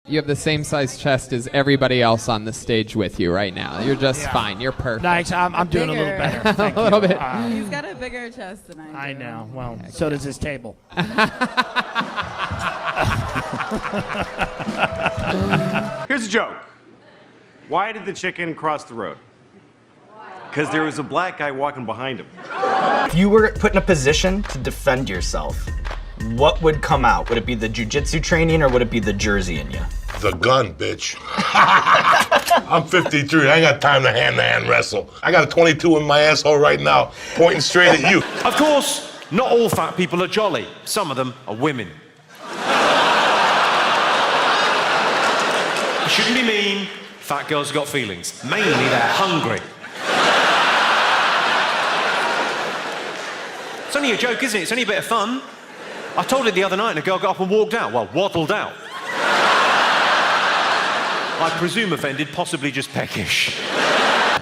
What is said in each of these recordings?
You have the same size chest as everybody else on the stage with you right now. You're just fine. You're perfect. Thanks. I'm doing a little better. Thank a little bit. He's got a bigger chest than I do. I know. Well, so does his table. Here's a joke. Why did the chicken cross the road? Because there was a black guy walking behind him. If you were put in a position to defend yourself, what would come out? Would it be the jiu-jitsu training or would it be the Jersey in you? The gun, bitch. I'm 53. I ain't got time to hand-to-hand wrestle. I got a 22 in my asshole right now, pointing straight at you. Of course, not all fat people are jolly. Some of them are women. You shouldn't be mean. Fat girls have got feelings. Mainly, they're hungry. It's only a joke, isn't it? It's only a bit of fun. I told it the other night and a girl got up and walked out. Well, waddled out. I presume offended, possibly just peckish.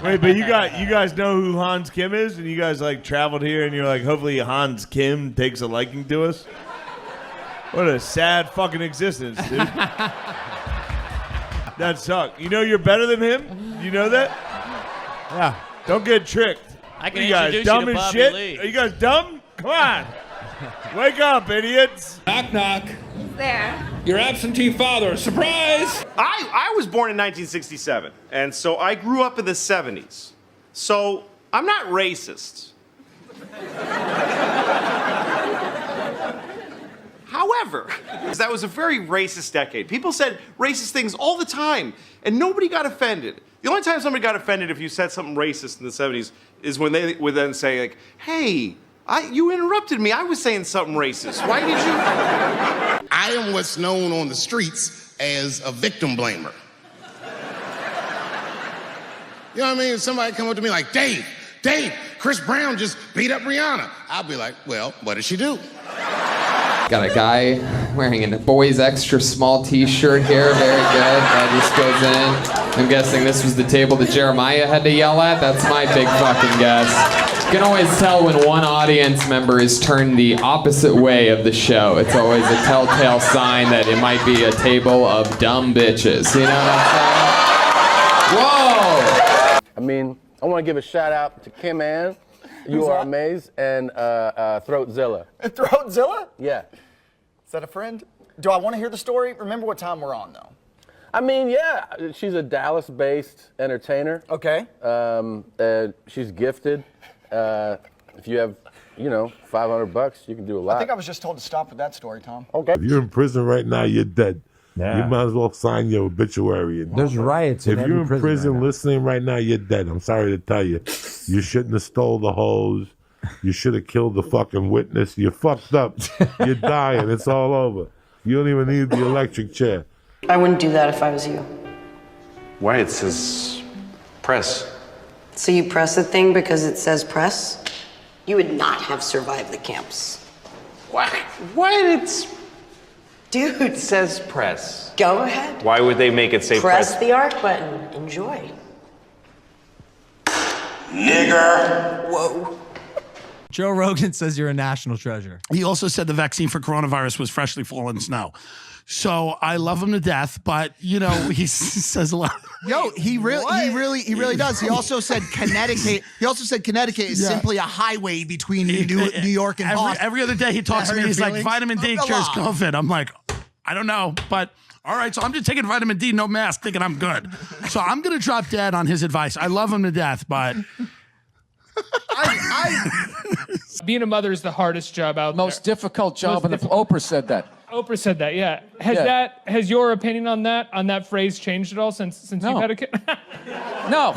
Wait, but you guys know who Hans Kim is? And you guys, like, traveled here and you're like, hopefully Hans Kim takes a liking to us? What a sad fucking existence, dude. That sucked. You know you're better than him? You know that? Yeah. Don't get tricked. I can you guys introduce dumb you to as Bobby shit? Lee. Are you guys dumb? Come on. Wake up, idiots. Knock, knock. Who's there? Your absentee father. Surprise! I was born in 1967, and so I grew up in the 70s. So I'm not racist. However, that was a very racist decade. People said racist things all the time, and nobody got offended. The only time somebody got offended if you said something racist in the 70s is when they would then say, like, hey, you interrupted me. I was saying something racist. Why did you? I am what's known on the streets as a victim blamer. You know what I mean? Somebody come up to me like, Dave, Chris Brown just beat up Rihanna. I'll be like, well, what did she do? Got a guy wearing a boy's extra small t-shirt here. Very good. That just goes in. I'm guessing this was the table that Jeremiah had to yell at. That's my big fucking guess. You can always tell when one audience member is turned the opposite way of the show. It's always a telltale sign that it might be a table of dumb bitches. You know what I'm saying? Whoa! I mean, I want to give a shout out to Kim Ann. You are amazing, and Throatzilla. Throatzilla? Yeah. Is that a friend? Do I want to hear the story? Remember what time we're on, though. I mean, yeah, she's a Dallas-based entertainer. Okay. She's gifted. If you have, $500, you can do a lot. I think I was just told to stop with that story, Tom. Okay. If you're in prison right now, you're dead. Yeah. You might as well sign your obituary. There's riots in If you're in prison right listening right now, you're dead. I'm sorry to tell you. You shouldn't have stole the hose. You should have killed the fucking witness. You're fucked up. You're dying. It's all over. You don't even need the electric chair. I wouldn't do that if I was you. Why? It says press. So you press the thing because it says press? You would not have survived the camps. What? It's... Dude. It says press. Go ahead. Why would they make it say press? Press the arc button. Enjoy. Nigger. Whoa. Joe Rogan says you're a national treasure. He also said the vaccine for coronavirus was freshly fallen snow. So I love him to death, but he says a lot. Yo, he really does. He also said Connecticut. He also said Connecticut is simply a highway between New York and Boston. Every other day he talks to me. He's like, vitamin D cures COVID. I'm like, I don't know, but all right. So I'm just taking vitamin D, no mask, thinking I'm good. So I'm gonna drop dead on his advice. I love him to death, but. Being a mother is the hardest job out there. Most difficult job, Oprah said that. Oprah said that, yeah. Has your opinion on that phrase changed at all since you've had a kid? No.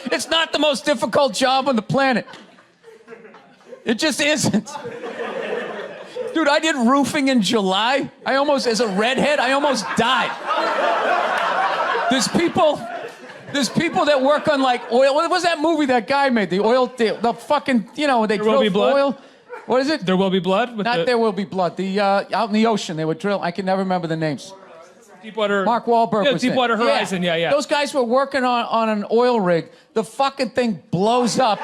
It's not the most difficult job on the planet. It just isn't. Dude, I did roofing in July. As a redhead, I almost died. There's people that work on like oil. What was that movie that guy made? The oil, the fucking, they drill oil. What is it? There Will Be Blood? There Will Be Blood. The out in the ocean, they would drill. I can never remember the names. Deepwater. Mark Wahlberg was Deepwater Horizon. Yeah. Those guys were working on an oil rig. The fucking thing blows up.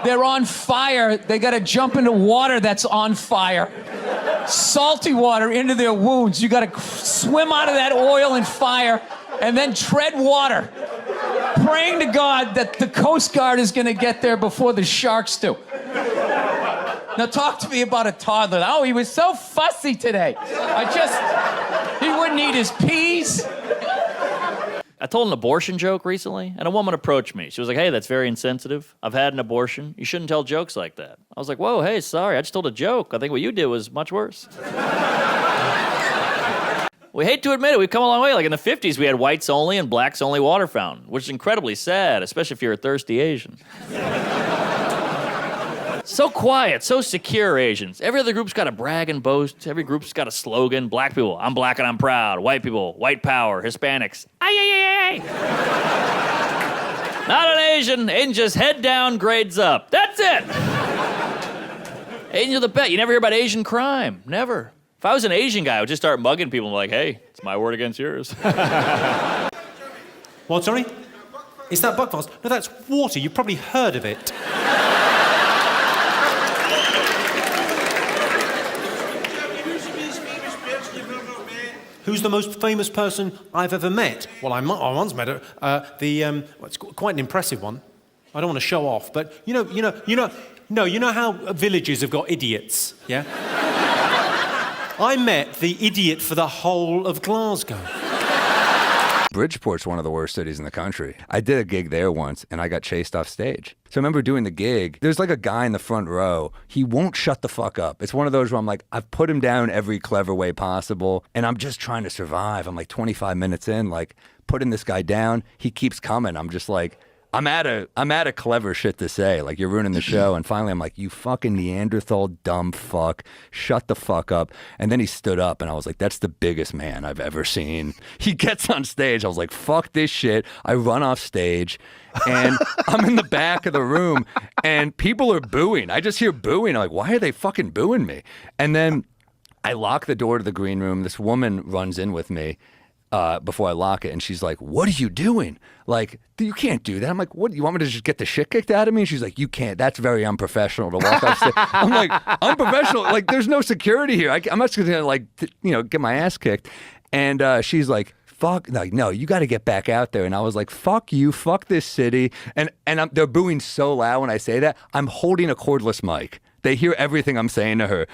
They're on fire. They got to jump into water that's on fire. salty water into their wounds. You got to swim out of that oil and fire and then tread water, praying to God that the Coast Guard is going to get there before the sharks do. Now talk to me about a toddler. Oh, he was so fussy today. He wouldn't eat his peas. I told an abortion joke recently, and a woman approached me. She was like, hey, that's very insensitive. I've had an abortion. You shouldn't tell jokes like that. I was like, whoa, hey, sorry, I just told a joke. I think what you did was much worse. We hate to admit it, we've come a long way. Like in the 50s, we had whites only and blacks only water fountain, which is incredibly sad, especially if you're a thirsty Asian. So quiet, so secure, Asians. Every other group's got to brag and boast. Every group's got a slogan. Black people, I'm black and I'm proud. White people, white power. Hispanics, ay. Not an Asian. Asian just head down, grades up. That's it. Asians are the best. You never hear about Asian crime. Never. If I was an Asian guy, I would just start mugging people and be like, hey, it's my word against yours. What, sorry? Is that buckfast? No, that's water. You've probably heard of it. Who's the most famous person I've ever met? Well, I once met her. It's quite an impressive one. I don't want to show off, but you know how villages have got idiots, yeah? I met the idiot for the whole of Glasgow. Bridgeport's one of the worst cities in the country. I did a gig there once, and I got chased off stage. So I remember doing the gig. There's like a guy in the front row. He won't shut the fuck up. It's one of those where I'm like, I've put him down every clever way possible, and I'm just trying to survive. I'm like 25 minutes in, like putting this guy down. He keeps coming. I'm just like, I'm out of clever shit to say. Like, you're ruining the show. And finally, I'm like, you fucking Neanderthal dumb fuck. Shut the fuck up. And then he stood up, and I was like, that's the biggest man I've ever seen. He gets on stage. I was like, fuck this shit. I run off stage, and I'm in the back of the room, and people are booing. I just hear booing. I'm like, why are they fucking booing me? And then I lock the door to the green room. This woman runs in with me before I lock it, and she's like, what are you doing? Like, you can't do that. I'm like, what, you want me to just get the shit kicked out of me? And she's like, you can't. That's very unprofessional to walk off stage. I'm like, unprofessional? Like, there's no security here. I'm not just gonna, like, get my ass kicked. And she's like, fuck, like, no, you got to get back out there. And I was like, fuck you, fuck this city. And they're booing so loud when I say that. I'm holding a cordless mic. They hear everything I'm saying to her.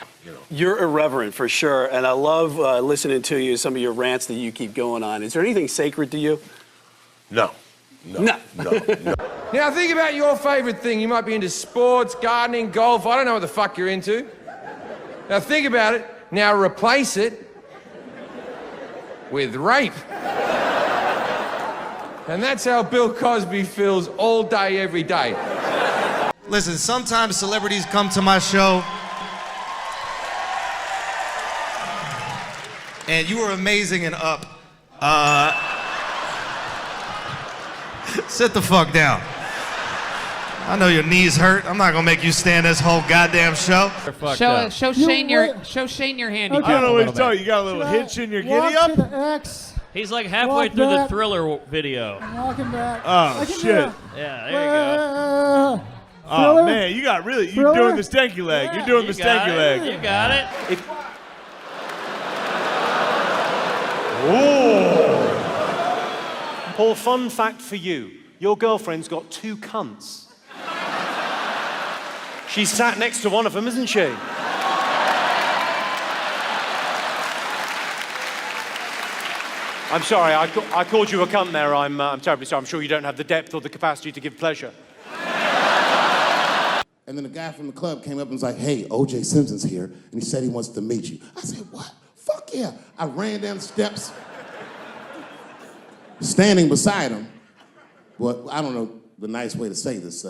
You're irreverent for sure, and I love listening to you, some of your rants that you keep going on. Is there anything sacred to you? No. No. Now think about your favorite thing. You might be into sports, gardening, golf. I don't know what the fuck you're into. Now think about it. Now replace it with rape. And that's how Bill Cosby feels all day, every day. Listen, sometimes celebrities come to my show, and you were amazing and up. Sit the fuck down. I know your knees hurt. I'm not gonna make you stand this whole goddamn show. Show Shane your handicap. I don't know what he's talking. You got a little hitch in your giddy up? He's like halfway through the Thriller video. Walking back. Oh shit. Yeah, there you go. Oh man, you're doing the stanky leg. You're doing the stanky leg. You got it. Ooh. Paul, fun fact for you. Your girlfriend's got 2 cunts. She's sat next to one of them, isn't she? I'm sorry, I called you a cunt there. I'm terribly sorry. I'm sure you don't have the depth or the capacity to give pleasure. And then the guy from the club came up and was like, hey, O.J. Simpson's here, and he said he wants to meet you. I said, what? Fuck yeah. I ran down the steps, standing beside him. Well, I don't know the nice way to say this.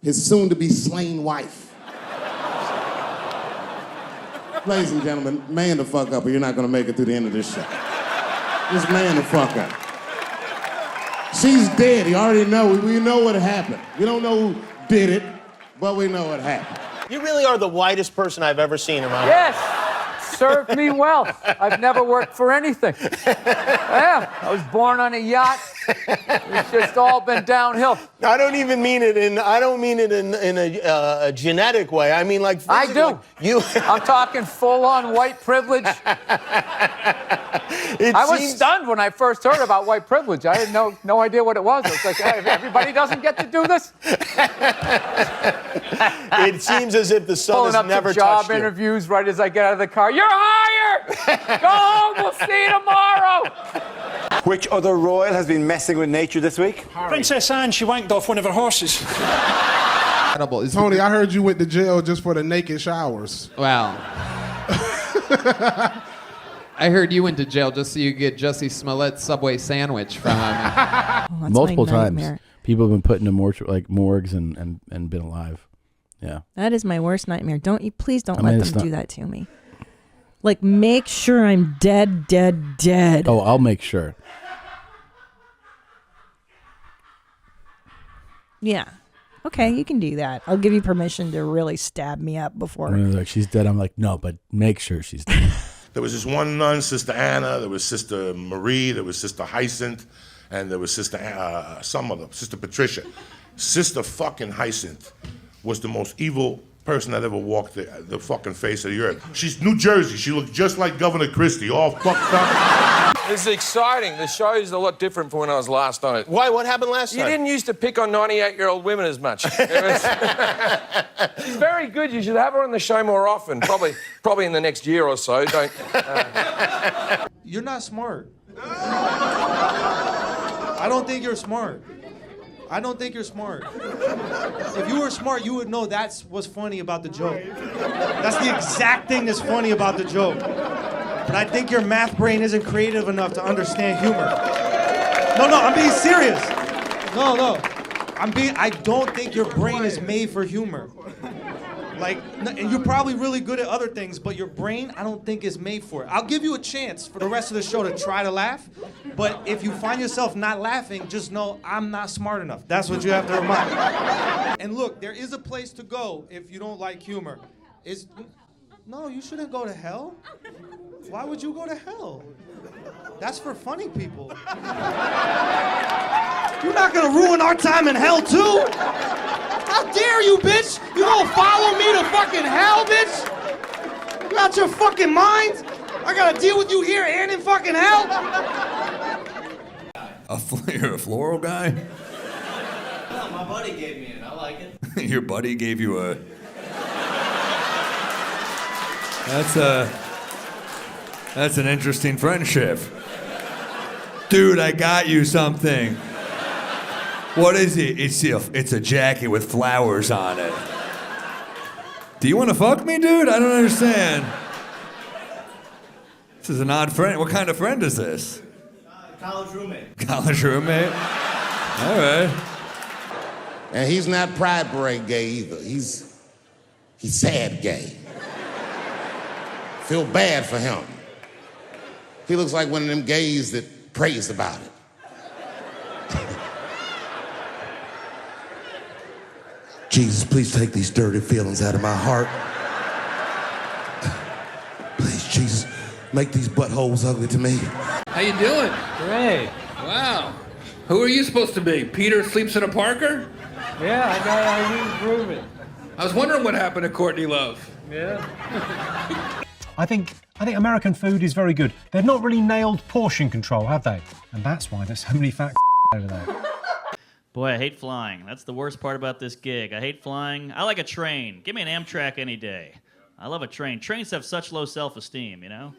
His soon-to-be slain wife. Ladies and gentlemen, man the fuck up or you're not gonna make it through the end of this show. Just man the fuck up. She's dead, you already know. We know what happened. We don't know who did it, but we know what happened. You really are the whitest person I've ever seen in my life. Yes, served me well. I've never worked for anything. I am. I was born on a yacht. It's just all been downhill. I don't even mean it in. I don't mean it in a genetic way. I mean like. I do. I'm talking full-on white privilege. I was stunned when I first heard about white privilege. I had no idea what it was. I was like, hey, everybody doesn't get to do this. It seems as if the sun has never touched you. Pulling up to job touched you. interviews right as I get out of the car. You're hired. Go home. We'll see you tomorrow. Which other royal has been messing with nature this week? Princess Anne, she wanked off one of her horses. Tony, I heard you went to jail just for the naked showers. Wow. I heard you went to jail just so you could get Jussie Smollett's Subway sandwich from him. Multiple times. People have been put into morgues and been alive. Yeah. That is my worst nightmare. Please don't let them do that to me. Like, make sure I'm dead. Oh, I'll make sure. Yeah. Okay, you can do that. I'll give you permission to really stab me up before. When they're like, she's dead, I'm like, no, but make sure she's dead. There was this one nun, Sister Anna, there was Sister Marie, there was Sister Hyacinth, and there was Sister Sister Patricia. Sister fucking Hyacinth was the most evil person that ever walked the fucking face of the earth. She's New Jersey. She looked just like Governor Christie, all fucked up. This is exciting. The show's a lot different from when I was last on it. Why? What happened last You time? didn't used to pick on 98-year-old women as much. She's very good. You should have her on the show more often. Probably in the next year or so. You're not smart. I don't think you're smart. I don't think you're smart. If you were smart, you would know that's what's funny about the joke. That's the exact thing that's funny about the joke. But I think your math brain isn't creative enough to understand humor. No, I'm being serious. No. I don't think your brain is made for humor. And you're probably really good at other things, but your brain, I don't think is made for it. I'll give you a chance for the rest of the show to try to laugh, but if you find yourself not laughing, just know I'm not smart enough. That's what you have to remind. And look, there is a place to go if you don't like humor. No, you shouldn't go to hell. Why would you go to hell? That's for funny people. You're not gonna ruin our time in hell too? How dare you, bitch? You gonna follow me to fucking hell, bitch? You out your fucking mind? I gotta deal with you here and in fucking hell? You're a floral guy? No, my buddy gave me it. I like it. Your buddy gave you a... That's an interesting friendship. Dude, I got you something. What is it? It's a jacket with flowers on it. Do you want to fuck me, dude? I don't understand. This is an odd friend. What kind of friend is this? College roommate. College roommate? All right. And he's not Pride Parade gay either. He's sad gay. Feel bad for him. He looks like one of them gays that prays about it. Jesus, please take these dirty feelings out of my heart. Please, Jesus, make these buttholes ugly to me. How you doing? Great. Wow. Who are you supposed to be? Peter sleeps in a Parker? Yeah, I got Irene Groovin. I was wondering what happened to Courtney Love. Yeah. I think American food is very good. They've not really nailed portion control, have they? And that's why there's so many fat over there. Boy, I hate flying. That's the worst part about this gig. I hate flying. I like a train. Give me an Amtrak any day. I love a train. Trains have such low self-esteem, you know?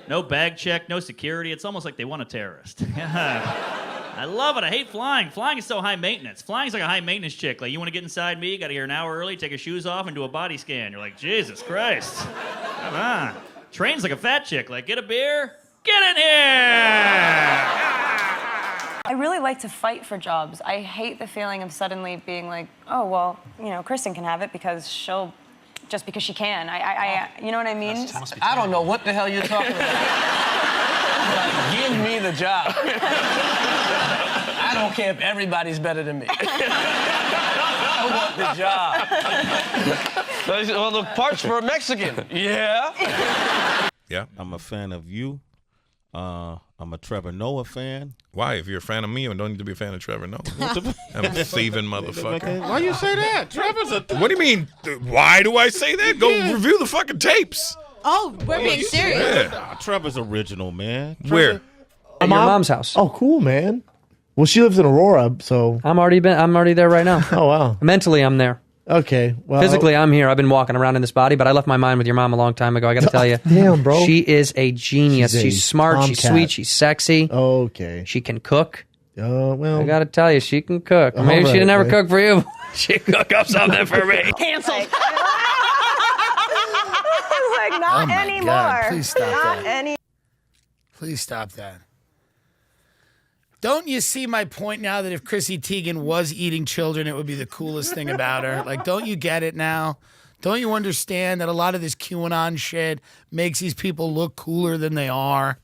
No bag check, no security. It's almost like they want a terrorist. I love it. I hate flying. Flying is so high maintenance. Flying's like a high maintenance chick. Like, you want to get inside me, you got to get here an hour early, take your shoes off, and do a body scan. You're like, Jesus Christ. Come on. Train's like a fat chick. Like, get a beer, get in here. I really like to fight for jobs. I hate the feeling of suddenly being like, oh, well, you know, Kristen can have it because she'll, just because she can. You know what I mean? I don't know what the hell you're talking about. Give me the job. I don't care if everybody's better than me. I want the job. Well, the parts for a Mexican. Yeah. Yeah. I'm a fan of you. I'm a Trevor Noah fan. Why? If you're a fan of me, you don't need to be a fan of Trevor Noah. I'm a thieving motherfucker. Why you say that? Trevor's a... What do you mean? Why do I say that? Go review the fucking tapes. Oh, we're being serious. Yeah. Trevor's original, man. Where? At your mom's house. Oh, cool, man. Well, she lives in Aurora, so I'm already there right now. Oh, wow. Mentally, I'm there. Okay. Well, physically, I'm here. I've been walking around in this body, but I left my mind with your mom a long time ago. I got to tell you. Damn, bro. She is a genius. She's smart. tomcat. She's sweet. She's sexy. Okay. She can cook. Well, I got to tell you, she can cook. All Maybe she right, didn't ever man. cook for you. She cook up something for me. Canceled. Like, not Oh my anymore. God, please stop Not that. any. Please stop that. Don't you see my point now that if Chrissy Teigen was eating children, it would be the coolest thing about her? Like, don't you get it now? Don't you understand that a lot of this QAnon shit makes these people look cooler than they are?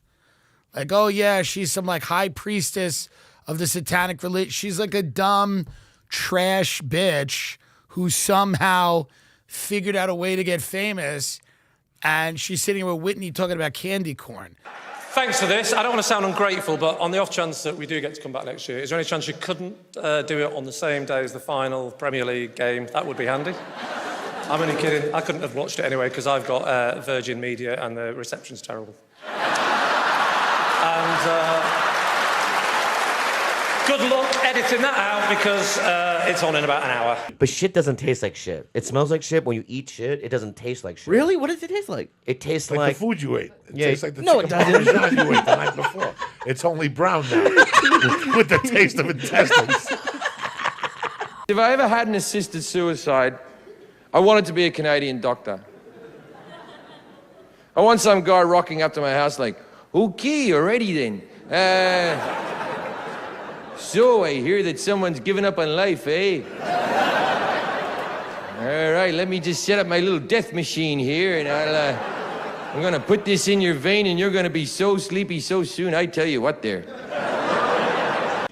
Like, oh yeah, she's some like high priestess of the satanic religion. She's like a dumb trash bitch who somehow figured out a way to get famous, and she's sitting here with Whitney talking about candy corn. Thanks for this. I don't want to sound ungrateful, but on the off chance that we do get to come back next year, is there any chance you couldn't do it on the same day as the final Premier League game? That would be handy. I'm only kidding. I couldn't have watched it anyway because I've got Virgin Media and the reception's terrible. And good luck editing that out because it's on in about an hour. But shit doesn't taste like shit. It smells like shit. When you eat shit, it doesn't taste like shit. Really? What does it taste like? It tastes Like like the food you ate. It Yeah, tastes like the no, it chicken doesn't. parmesan you ate the night before. It's only brown now with the taste of intestines. If I ever had an assisted suicide, I wanted to be a Canadian doctor. I want some guy rocking up to my house like, okay, already then. So I hear that someone's given up on life, eh? All right, let me just set up my little death machine here, and I'm gonna put this in your vein, and you're gonna be so sleepy so soon. I tell you what, there.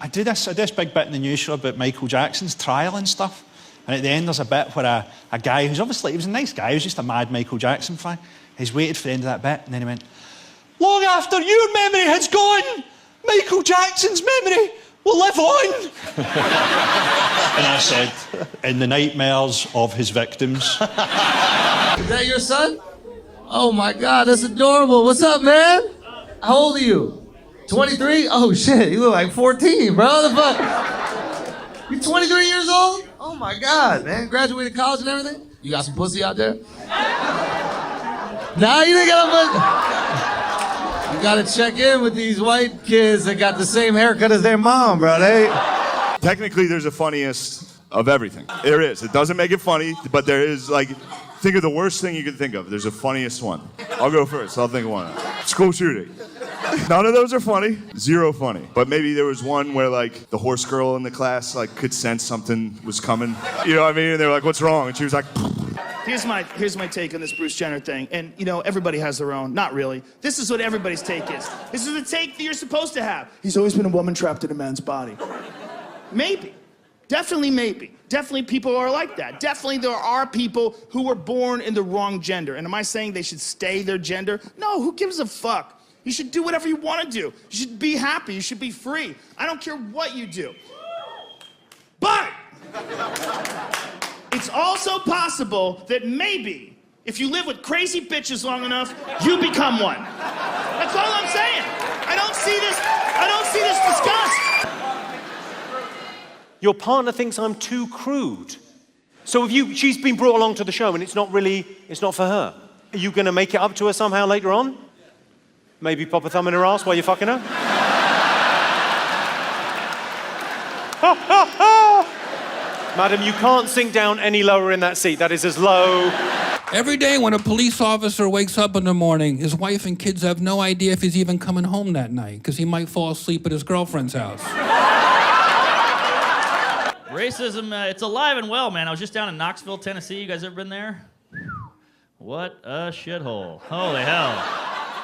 I do this big bit in the news show about Michael Jackson's trial and stuff. And at the end, there's a bit where a guy who's obviously, he was a nice guy, he was just a mad Michael Jackson fan. He's waited for the end of that bit, and then he went, long after your memory has gone, Michael Jackson's memory will live on. And I said, in the nightmares of his victims. Is that your son? Oh my God, that's adorable. What's up, man? How old are you? 23? Oh shit, you look like 14, bro. What the fuck? You 23 years old? Oh my God, man. Graduated college and everything? You got some pussy out there? Nah, you didn't got a pussy. You gotta check in with these white kids that got the same haircut as their mom, bro. Technically, there's a funniest of everything. There is. It doesn't make it funny, but there is, like, think of the worst thing you can think of. There's a funniest one. I'll go first. I'll think of one. School shooting. None of those are funny. Zero funny. But maybe there was one where, like, the horse girl in the class, like, could sense something was coming. You know what I mean? And they were like, what's wrong? And she was like... Here's my take on this Bruce Jenner thing. And, you know, everybody has their own. Not really. This is what everybody's take is. This is the take that you're supposed to have. He's always been a woman trapped in a man's body. Maybe. Definitely maybe. Definitely people are like that. Definitely there are people who were born in the wrong gender. And am I saying they should stay their gender? No, who gives a fuck? You should do whatever you want to do. You should be happy. You should be free. I don't care what you do. But it's also possible that maybe if you live with crazy bitches long enough, you become one. That's all I'm saying. I don't see this discussed. Your partner thinks I'm too crude. So she's been brought along to the show and it's not for her. Are you going to make it up to her somehow later on? Maybe pop a thumb in her ass while you're fucking her? Madam, you can't sink down any lower in that seat. That is as low. Every day when a police officer wakes up in the morning, his wife and kids have no idea if he's even coming home that night because he might fall asleep at his girlfriend's house. Racism, it's alive and well, man. I was just down in Knoxville, Tennessee. You guys ever been there? What a shithole. Holy hell.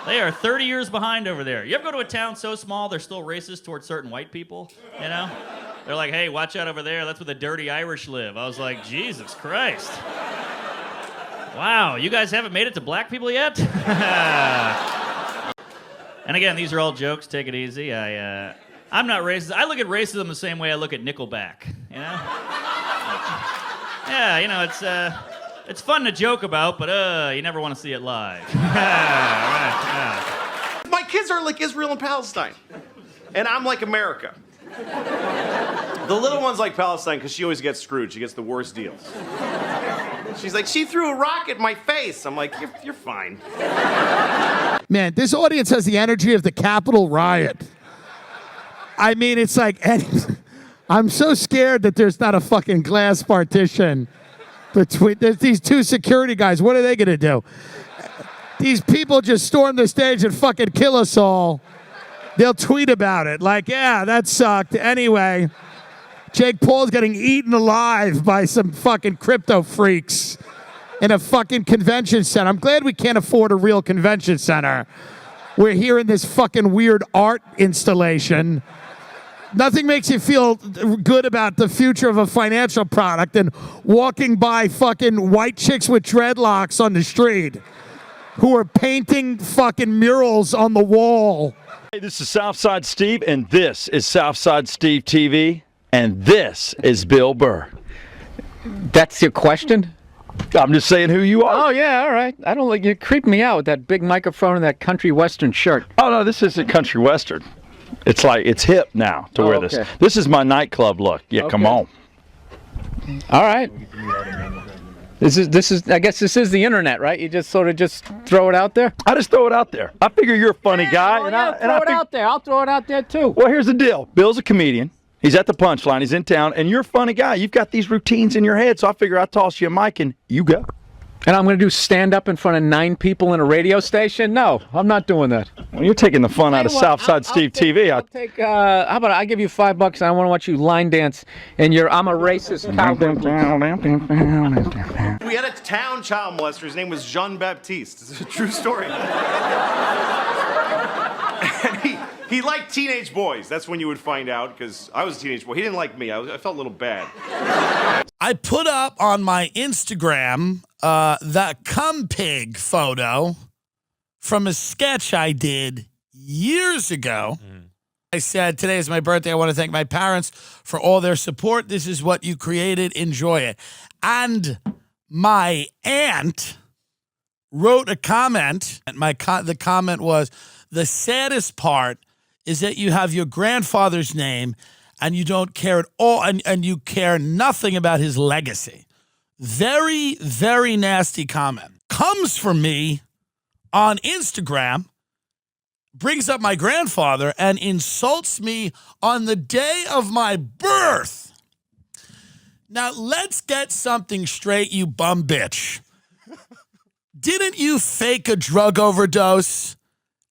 They are 30 years behind over there. You ever go to a town so small they're still racist towards certain white people? You know? They're like, hey, watch out over there. That's where the dirty Irish live. I was like, Jesus Christ. Wow, you guys haven't made it to black people yet? And again, these are all jokes. Take it easy. I'm not racist. I look at racism the same way I look at Nickelback. You know? Yeah, you know, it's fun to joke about, but you never want to see it live. My kids are like Israel and Palestine, and I'm like America. The little one's like Palestine because she always gets screwed. She gets the worst deals. She's like, she threw a rock at my face. I'm like, you're fine. Man, this audience has the energy of the Capitol riot. I mean, it's like, I'm so scared that there's not a fucking glass partition between these two security guys. What are they gonna do? These people just storm the stage and fucking kill us all. They'll tweet about it. Like, yeah, that sucked. Anyway, Jake Paul's getting eaten alive by some fucking crypto freaks in a fucking convention center. I'm glad we can't afford a real convention center. We're here in this fucking weird art installation. Nothing makes you feel good about the future of a financial product than walking by fucking white chicks with dreadlocks on the street who are painting fucking murals on the wall. Hey, this is Southside Steve, and this is Southside Steve TV, and this is Bill Burr. That's your question? I'm just saying who you are. Oh, yeah, all right. I don't like you creep me out with that big microphone and that country western shirt. Oh, no, this isn't country western. It's like, it's hip now to wear this. This is my nightclub look. Yeah, come on. All right. This is. I guess this is the internet, right? You just sort of just throw it out there. I just throw it out there. I figure you're a funny guy, Throw it out there. I'll throw it out there too. Well, here's the deal. Bill's a comedian. He's at the Punchline. He's in town, and you're a funny guy. You've got these routines in your head, so I figure I'll toss you a mic and you go. And I'm going to do stand up in front of 9 people in a radio station? No, I'm not doing that. Well, you're taking the fun out of Southside Steve TV. I'll take. How about I give you $5 and I want to watch you line dance and I'm a racist cowboy. We had a town child molester. His name was Jean Baptiste. It's a true story. And he liked teenage boys. That's when you would find out, because I was a teenage boy. He didn't like me. I felt a little bad. I put up on my Instagram that cumpig photo from a sketch I did years ago. I said, today is my birthday. I want to thank my parents for all their support. This is what you created. Enjoy it. And my aunt wrote a comment. The comment was, the saddest part is that you have your grandfather's name and you don't care at all, and you care nothing about his legacy. Very, very nasty comment. Comes from me on Instagram, brings up my grandfather, and insults me on the day of my birth. Now, let's get something straight, you bum bitch. Didn't you fake a drug overdose?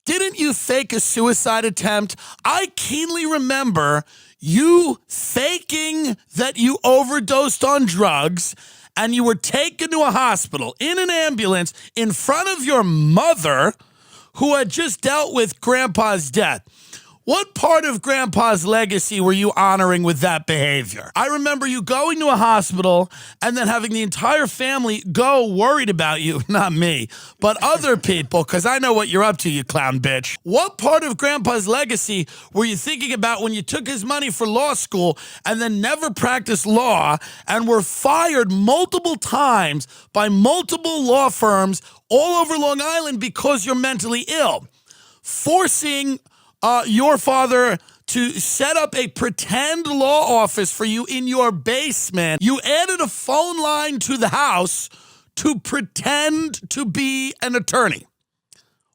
Didn't you fake a suicide attempt? I keenly remember you faking that you overdosed on drugs and you were taken to a hospital in an ambulance in front of your mother who had just dealt with Grandpa's death. What part of Grandpa's legacy were you honoring with that behavior? I remember you going to a hospital and then having the entire family go worried about you. Not me, but other people, because I know what you're up to, you clown bitch. What part of Grandpa's legacy were you thinking about when you took his money for law school and then never practiced law and were fired multiple times by multiple law firms all over Long Island because you're mentally ill? Forcing your father to set up a pretend law office for you in your basement. You added a phone line to the house to pretend to be an attorney.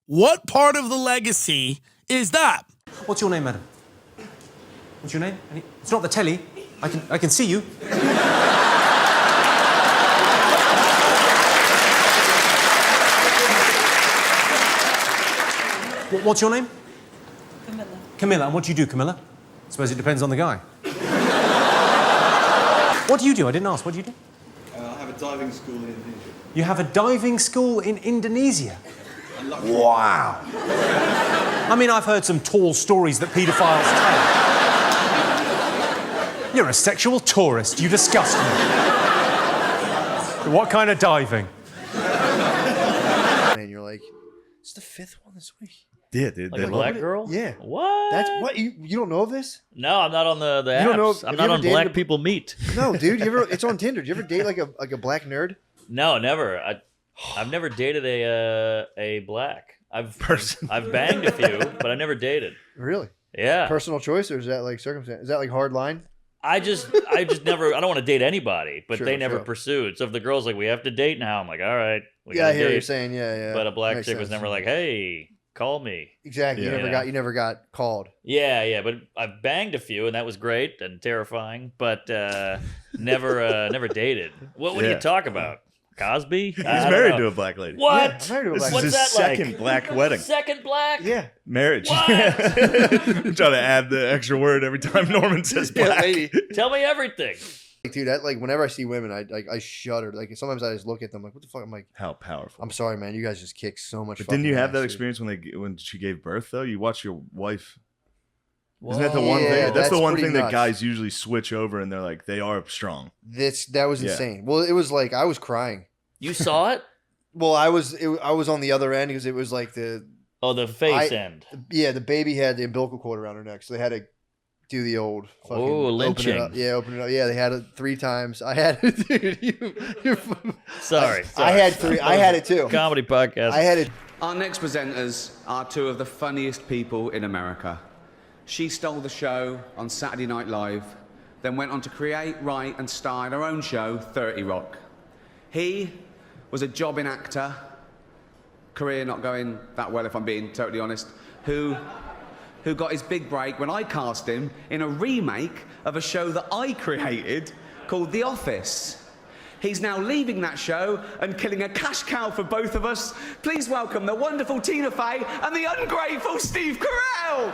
What part of the legacy is that? What's your name, madam? What's your name? It's not the telly. I can see you. What's your name? Camilla, and what do you do, Camilla? I suppose it depends on the guy. What do you do? I didn't ask. What do you do? I have a diving school in Indonesia. You have a diving school in Indonesia? Wow. I mean, I've heard some tall stories that paedophiles tell. You're a sexual tourist. You disgust me. What kind of diving? And you're like, it's the 5th one this week. Yeah, dude. Like they a love black it. girl? Yeah. What? That's what you don't know this? No, I'm not on the apps. You don't know- I'm have not you ever on dated Black a- People Meet. No, dude. It's on Tinder. Did you ever date like a black nerd? No, never. I've never dated a black. I've banged a few, but I never dated. Really? Yeah. Personal choice, or is that like circumstance? Is that like hard line? I just never. I don't want to date anybody, but Sure, they never sure. pursued. So if the girl's like, "We have to date now," I'm like, "All right." We Yeah, I gotta hear what date." you're saying. Yeah. But a black Makes chick was sense. never like, "Hey, call me." Exactly. Yeah. You never got called. Yeah. But I've banged a few, and that was great and terrifying. But never dated. What do Yeah. you talk about? Cosby? He's I don't married know. to a black lady. What? Yeah, I'm married to a black What's lady. that This is his like? second black wedding. Second black? Yeah. Marriage. What? I'm trying to add the extra word every time Norman says black. Tell me everything. Dude, like whenever I see women, I shudder. Like sometimes I just look at them like, what the fuck? I'm like, how powerful. I'm sorry, man. You guys just kick so much. But didn't you fucking have ass, that dude. experience when she gave birth though? You watch your wife. Isn't that the one Yeah, thing? That's the one pretty thing that nuts. guys usually switch over, and they're like, they are strong. That was Yeah. insane. Well, it was like I was crying. You saw it? Well, I was on the other end because it was like the face end. Yeah, the baby had the umbilical cord around her neck, so they had to do the old fucking Oh, open lynching. it up. Yeah, open it up. Yeah, they had it 3 times. I had it, dude. Sorry. I had 3. I had it too. Comedy podcast. I had it. Our next presenters are 2 of the funniest people in America. She stole the show on Saturday Night Live, then went on to create, write, and star in her own show, 30 Rock. He was a jobbing actor, career not going that well if I'm being totally honest, who got his big break when I cast him in a remake of a show that I created called The Office. He's now leaving that show and killing a cash cow for both of us. Please welcome the wonderful Tina Fey and the ungrateful Steve Carell.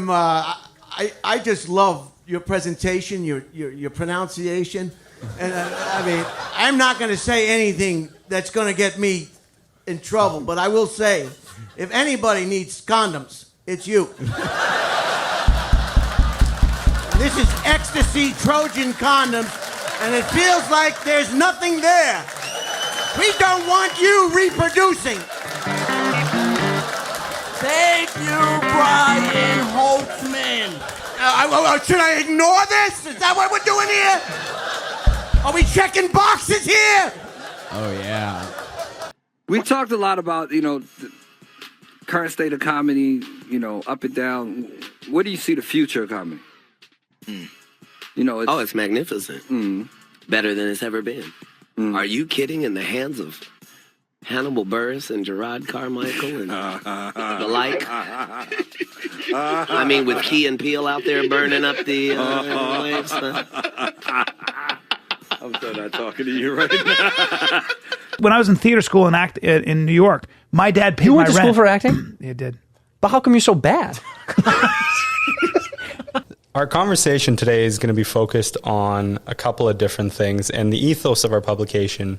I just love your presentation, your pronunciation, and I mean, I'm not going to say anything that's going to get me in trouble, but I will say, if anybody needs condoms, it's you. This is ecstasy Trojan condoms, and it feels like there's nothing there. We don't want you reproducing. Thank you, Brian Holtzman. Should I ignore this? Is that what we're doing here? Are we checking boxes here? Oh, yeah. We talked a lot about, the current state of comedy, up and down. Where do you see the future of comedy? It's magnificent. Better than it's ever been. Are you kidding? In the hands of Hannibal Buress and Gerard Carmichael and the like? I mean, with Key and Peele out there burning up the waves. I'm so not talking to you right now. When I was in theater school in New York, my dad paid You my went to rent. school for acting? Yeah, did. But how come you're so bad? Our conversation today is going to be focused on a couple of different things, and the ethos of our publication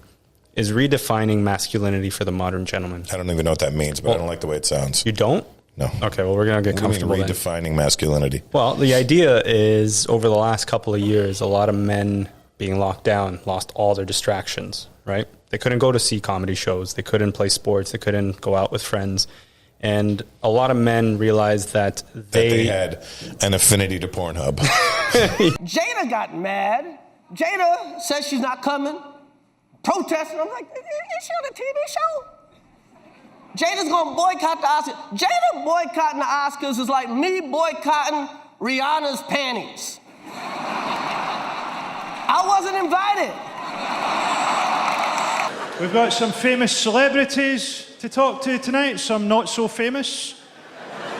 is redefining masculinity for the modern gentleman. I don't even know what that means, but I don't like the way it sounds. You don't? No. Okay, well, we're going to get What do you mean comfortable then. redefining masculinity. Well, the idea is over the last couple of years, a lot of men being locked down lost all their distractions, right? They couldn't go to see comedy shows. They couldn't play sports. They couldn't go out with friends. And a lot of men realized that They had an affinity to Pornhub. Jada got mad. Jada says she's not coming. Protesting. I'm like, is she on a TV show? Jada's gonna boycott the Oscars. Jada boycotting the Oscars is like me boycotting Rihanna's panties. I wasn't invited. We've got some famous celebrities to talk to tonight, some not so famous.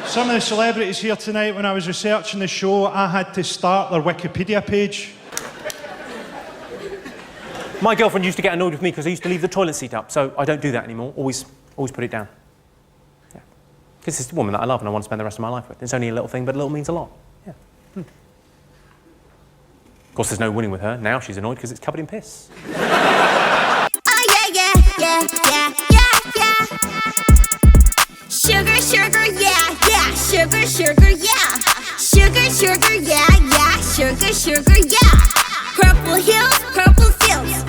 Some of the celebrities here tonight, when I was researching the show, I had to start their Wikipedia page. My girlfriend used to get annoyed with me because I used to leave the toilet seat up, so I don't do that anymore. Always put it down. Yeah. Because it's a woman that I love and I want to spend the rest of my life with. It's only a little thing, but a little means a lot. Yeah. Of course, there's no winning with her. Now she's annoyed because it's covered in piss. Sugar, sugar, yeah, yeah. Sugar, sugar, yeah. Sugar, sugar, yeah, yeah. Sugar, sugar, yeah. Purple hills, purple fields.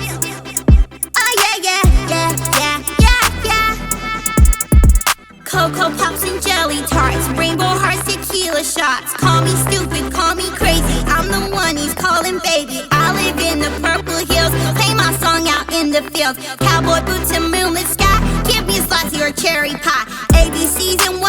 tequila shots. Call me stupid, call me crazy. I'm the one he's calling baby. I live in the purple hills, play my song out in the fields. Cowboy boots and moonlit sky, give me a slice of your cherry pie. ABCs and